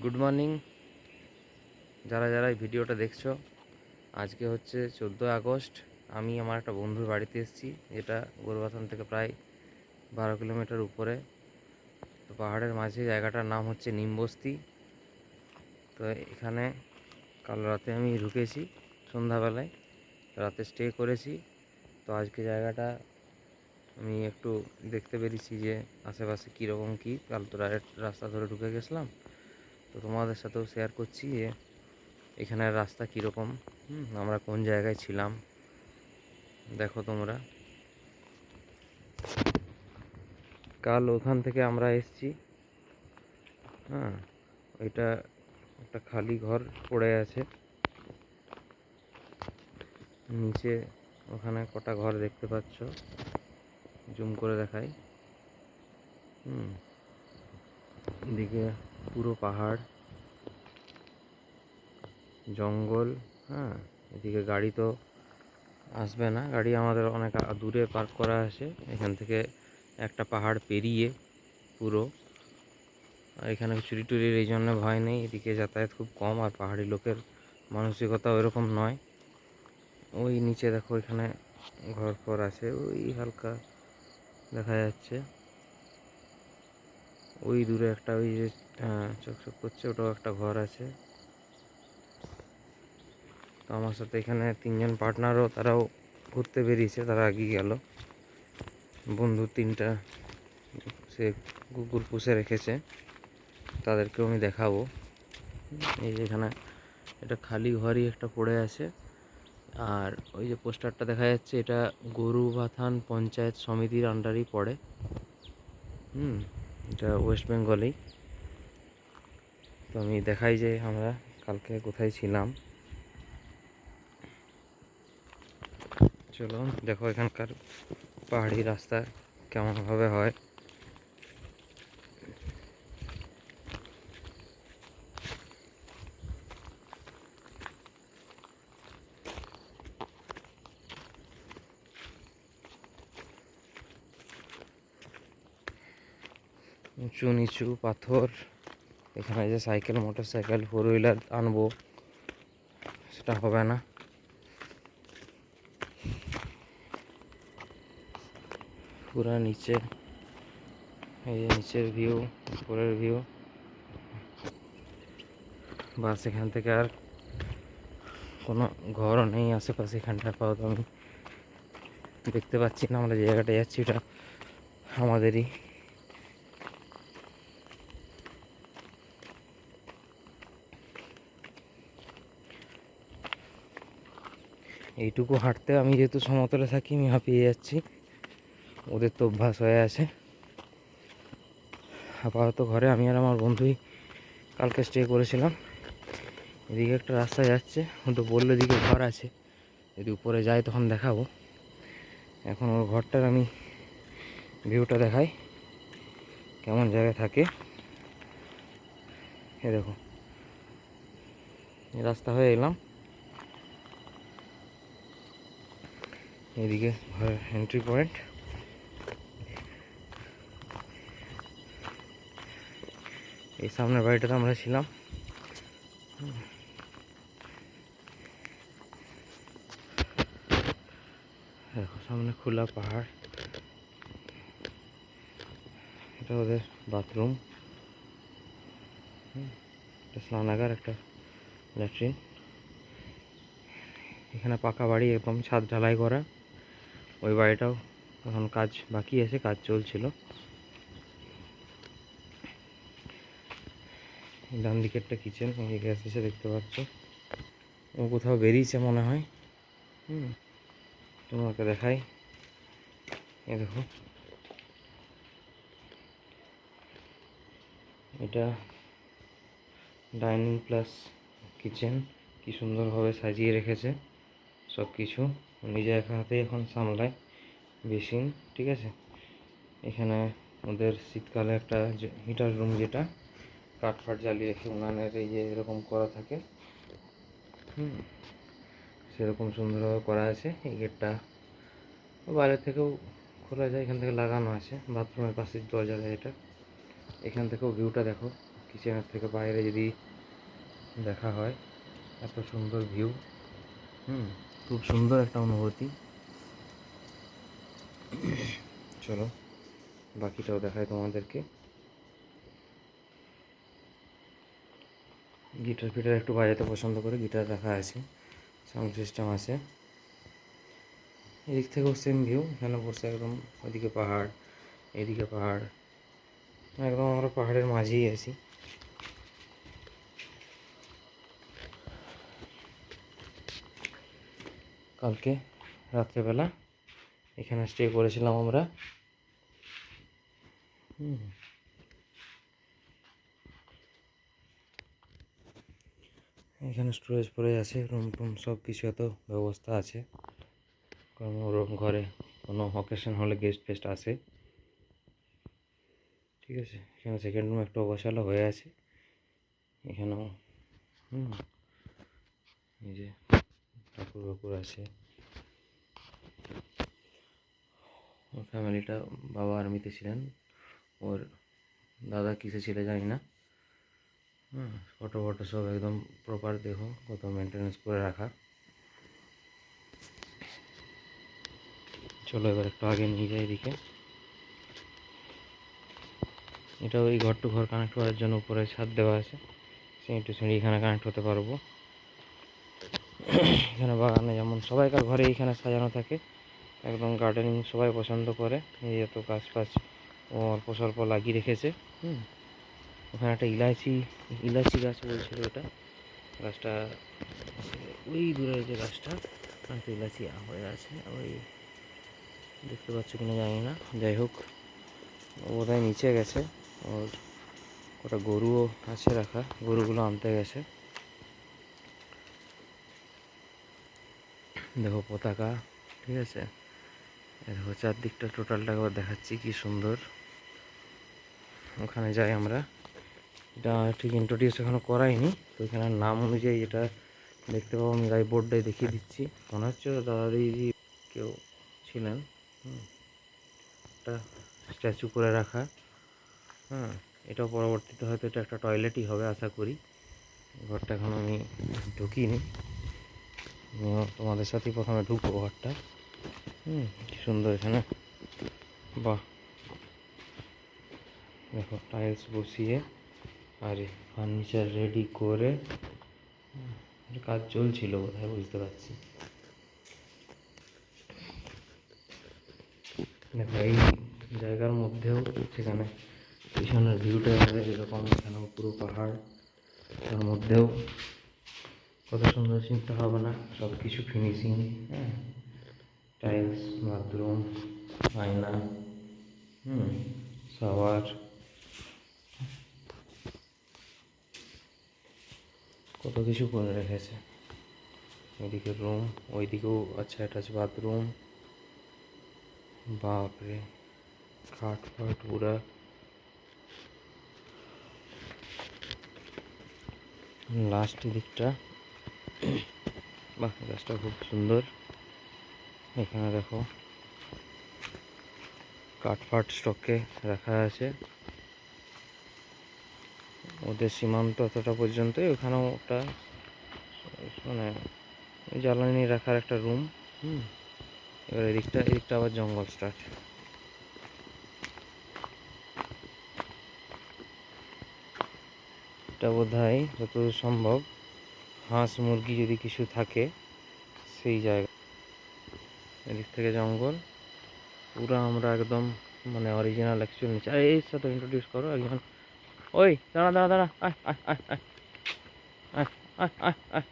Good morning যারা যারা এই ভিডিওটা দেখছো। আজকে হচ্ছে 14 আগস্ট। আমি আমার একটা বন্ধুর বাড়িতে এসেছি, যেটা গোরুবাথান থেকে প্রায় 12 কিলোমিটার উপরে। তো পাহাড়ের মাঝে জায়গাটার নাম হচ্ছে নিমবস্তি। তো এখানে কাল রাতে আমি ঢুকেছি সন্ধ্যাবেলায়, রাতে স্টে করেছি। তো আজকে জায়গাটা আমি একটু দেখতে পেরেছি যে আশেপাশে কীরকম কী। কাল তো ডাইরেক্ট রাস্তা ধরে ঢুকে গেছিলাম, তো তোমাদের সাথেও শেয়ার করছি যে এখানের রাস্তা কীরকম, আমরা কোন জায়গায় ছিলাম দেখো তোমরা। কাল ওখান থেকে আমরা এসছি। হ্যাঁ, ওইটা একটা খালি ঘর পড়ে আছে নিচে। ওখানে কটা ঘর দেখতে পাচ্ছ, জুম করে দেখাই। এদিকে পুরো পাহাড়, জঙ্গল। হ্যাঁ, এদিকে গাড়ি তো আসবে না, গাড়ি আমাদের অনেক দূরে পার্ক করা আছে এখান থেকে। একটা পাহাড় পেরিয়ে পুরো। আর এখানে চুরি টুরির এই জন্য ভয় নেই, এদিকে যাতায়াত খুব কম, আর পাহাড়ি লোকের মানসিকতা ওইরকম নয়। ওই নিচে দেখো এখানে ঘর ফর আছে, ওই হালকা দেখা যাচ্ছে। ওই দূরে একটা ওই যে চকচক করছে, ওটাও একটা ঘর আছে। তো আমার সাথে এখানে 3জন পার্টনারও, তারাও ঘুরতে বেরিয়েছে, তারা এগিয়ে গেল। বন্ধু 3টা সে কুকুর পুষে রেখেছে, তাদেরকেও আমি দেখাবো। এই যে এখানে এটা খালি ঘরই একটা পড়ে আছে। আর ওই যে পোস্টারটা দেখা যাচ্ছে, এটা গরুবাথান পঞ্চায়েত সমিতির আন্ডারেই পড়ে। এটা ওয়েস্ট বেঙ্গলেই। তো আমি দেখাই যে আমরা কালকে কোথায় ছিলাম। চলো দেখো এখানকার পাহাড়ি রাস্তা কেমনভাবে হয়। উঁচু নিচু পাথর। এখানে যে সাইকেল, মোটর সাইকেল, 4 হুইলার আনবো, সেটা হবে না। পুরা নিচে, এই যে নিচের ভিউ, উপরের ভিউ। বাস এখান থেকে আর কোনো ঘরও নেই আশেপাশে, এখানটা আপাতত আমি দেখতে পাচ্ছি না। আমরা যে জায়গাটা যাচ্ছি ওটা আমাদেরই। এইটুকু হাঁটতে আমি যেহেতু সমতলে থাকি, আমি হাঁপিয়ে যাচ্ছি। ওদের তো অভ্যাস হয়ে আছে। আপাতত ঘরে আমি আর আমার বন্ধুই কালকে স্টে করেছিলাম। এদিকে একটা রাস্তা যাচ্ছে, ও তো বললো এদিকে ঘর আছে, যদি উপরে যাই তখন দেখাবো। এখন ওর ঘরটার আমি ভিউটা দেখাই, কেমন জায়গায় থাকে। এ দেখো, রাস্তা হয়ে এলাম, এদিকে ঘরের এন্ট্রি পয়েন্ট। এই সামনের বাড়িটাতে আমরা ছিলাম। দেখো সামনে খোলা পাহাড়, এটা ওদের বাথরুম, একটা স্নানাগার, একটা ল্যাট্রিন। এখানে পাকা বাড়ি, একদম ছাদ ঢালাই করা। ওই বাড়িটাও এখন কাজ বাকি আছে, কাজ চলছিল। ডান দিকে একটা কিচেন, এই গ্যাস এসে দেখতে পাচ্ছ। ও কোথাও বেরিয়েছে মনে হয়। তোমাকে দেখাই, এ দেখো, এটা ডাইনিং প্লাস কিচেন। কি সুন্দরভাবে সাজিয়ে রেখেছে সব কিছু, নিজে একা হাতেই এখন সামলায় বেসিন। ঠিক আছে, এখানে ওদের শীতকালে একটা হিটার রুম, যেটা কাঠ ফাট জ্বালিয়ে রেখে উনানের এই যে এরকম করা থাকে, সেরকম সুন্দরভাবে করা আছে। এই গেটটা বাইরে থেকেও খোলা যায়, এখান থেকে লাগানো আছে। বাথরুমের পাশের দরজা, এটা এখান থেকেও ভিউটা দেখো কি কিচেনের থেকে বাইরে যদি দেখা হয়, এত সুন্দর ভিউ। খুব সুন্দর একটা অনুভূতি। চলো বাকিটাও দেখায় তোমাদেরকে। গিটার ফিটার একটু বাজাতে পছন্দ করে, গিটার রাখা আছে, সাউন্ড সিস্টেম আছে। এদিক থেকেও সেম ভিউ, এখানে বসে একদম ওইদিকে পাহাড়, এদিকে পাহাড়, একদম আমরা পাহাড়ের মাঝেই আছি। কালকে রাত্রেবেলা এখানে স্টে করেছিলাম আমরা। এখানে স্টোরেজ পড়ে আছে, রুম টুম সব কিছু এত ব্যবস্থা আছে। কোনো ঘরে কোনো অকেশন হলে গেস্ট ফেস্ট আসে, ঠিক আছে। এখানে সেকেন্ড রুম একটা অবসালা হয়ে আছে। এখানেও এই যে ঠাকুর বাকুর আছে। ওর ফ্যামিলিটা, বাবা আর্মিতে ছিলেন, ওর দাদা কিসে ছিল জানি না। ফটো ফটো সব একদম প্রপার, দেখো কত মেনটেনেন্স করে রাখা। চলো এবার একটু আগে নিয়ে যাই এদিকে। এটা ওই ঘর টু ঘর কানেক্ট করার জন্য উপরে ছাদ দেওয়া আছে, সিঁড়ি টু সিঁড়ি এখানে কানেক্ট হতে পারবো। এখানে বাগানে যেমন সবাইকার ঘরে এইখানে সাজানো থাকে, একদম গার্ডেনিং সবাই পছন্দ করে। এই এত গাছ ফাছ ও অল্প স্বল্প লাগিয়ে রেখেছে। ওখানে একটা ইলাচি গাছ বলছিল, ওটা গাছটা ওই দূরের যে গাছটা, একটা ইলাচি হয়ে আছে, ওই দেখতে পাচ্ছ কিনা জানি না। যাই হোক, ও বোধহয় নিচে গেছে, ওর কটা গরুও আছে রাখা, গরুগুলো আনতে গেছে। দেখো পতাকা, ঠিক আছে। দেখো চারদিকটা টোটালটা একবার দেখাচ্ছি কি সুন্দর। ওখানে যাই আমরা, এটা ঠিক ইন্ট্রোডিউস এখনো করাইনি, তো এখানে নাম অনুযায়ী যেটা দেখতে পাবো আমি গাই বোর্ডটাই দেখিয়ে দিচ্ছি। মনে হচ্ছে দাদাদি কেউ ছিলেন। একটা স্ট্যাচু করে রাখা। এটাও পরবর্তীতে হয়তো এটা একটা টয়লেটই হবে আশা করি। ঘরটা এখন আমি ঢুকিনি, তোমাদের সাথেই প্রথমে ঢুকবো ঘরটা। কি সুন্দর এখানে, বাহ দেখো টাইলস বসিয়ে আর ফার্নিচার রেডি করে কাজ চলছিল বোধহয়, বুঝতে পারছি। দেখো এই জায়গার মধ্যেও সেখানে পিছনের ভিউটা এরকম, এখানেও পুরো পাহাড়, তার মধ্যেও কত সুন্দর চিন্তা ভাবনা, সব কিছু ফিনিশিং। টাইলস, বাথরুম, আয়না, শাওয়ার, কত কিছু করে রেখেছে। এদিকে রুম, ওইদিকেও আচ্ছা অ্যাটাচ বাথরুম। বাপরে, খাট ফাট পুরা। লাস্ট দিকটা, বাহ গাছটা খুব সুন্দর। এখানে দেখো কাঠ ফাট স্টকে রাখা আছে। ওদের সীমান্ত এতটা পর্যন্তই, ওখানেও একটা মানে জ্বালানি রাখার একটা রুম। এবার এদিকটা আবার জঙ্গল স্টার্ট। এটা বোধ হয় যতদূর সম্ভব হাঁস মুরগি যদি কিছু থাকে সেই জায়গা। এদিক থেকে জঙ্গল পুরো, আমরা একদম মানে অরিজিনাল অ্যাকচুয়াল নিচে। আর এই সাথে ইন্ট্রোডিউস করো একজন। ওই দাঁড়া দাঁড়া দাঁড়া, আয় আয় আয় আয় আয় আয় আয় আয়,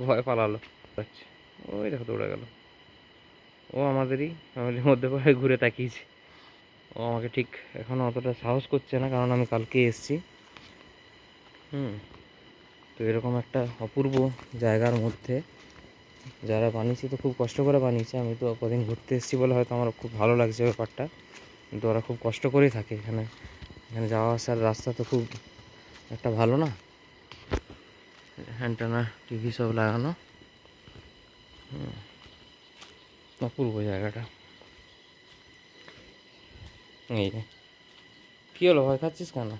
ভয় পালালো। আচ্ছা, ওই দেখো দৌড়ে গেল। ও আমাদেরই ফ্যামিলির মধ্যে পরে ঘুরে তাকিয়েছে। ও আমাকে ঠিক এখনও অতটা সাহস করছে না, কারণ আমি কালকে এসেছি। তো এরকম একটা অপূর্ব জায়গার মধ্যে যারা বানিয়েছে, তো খুব কষ্ট করে বানিয়েছে। আমি তো কদিন ঘুরতে এসেছি বলে হয়তো আমার খুব ভালো লাগছে ব্যাপারটা, কিন্তু ওরা খুব কষ্ট করেই থাকে এখানে। এখানে যাওয়া আসার রাস্তা তো খুব একটা ভালো না, অ্যান্টেনা টিভি সব লাগানো। অপূর্ব জায়গাটা। এই রে, কী হলো, ভয় খাচ্ছিস কেন?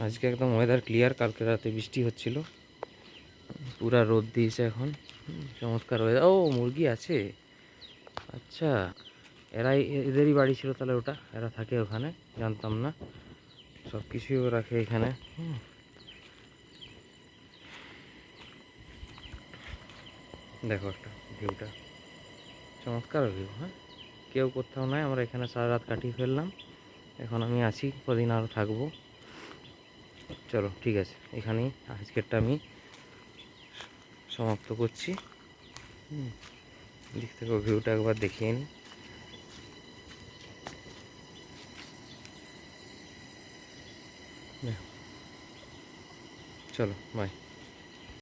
আজকে একদম ওয়েদার ক্লিয়ার, কালকে রাতে বৃষ্টি হচ্ছিল, পুরা রোদ দিয়েছে এখন। চমৎকার ওয়েদার। ও মুরগি আছে, আচ্ছা এদেরই বাড়ি ছিল তাহলে ওটা, এরা থাকে ওখানে, জানতাম না। সব কিছুই ও রাখে এখানে। দেখো একটা ভিউটা, চমৎকার ভিউ। হ্যাঁ, কেউ কোথাও নাই, আমরা এখানে সারা রাত কাটিয়ে ফেললাম। এখন আমি আছি, কদিন আরও থাকবো। চলো ঠিক আছে, এখানেই আজকেরটা আমি সমাপ্ত করছি। দিক থেকে ভিউটা একবার দেখিয়ে নিই। চলো বাই।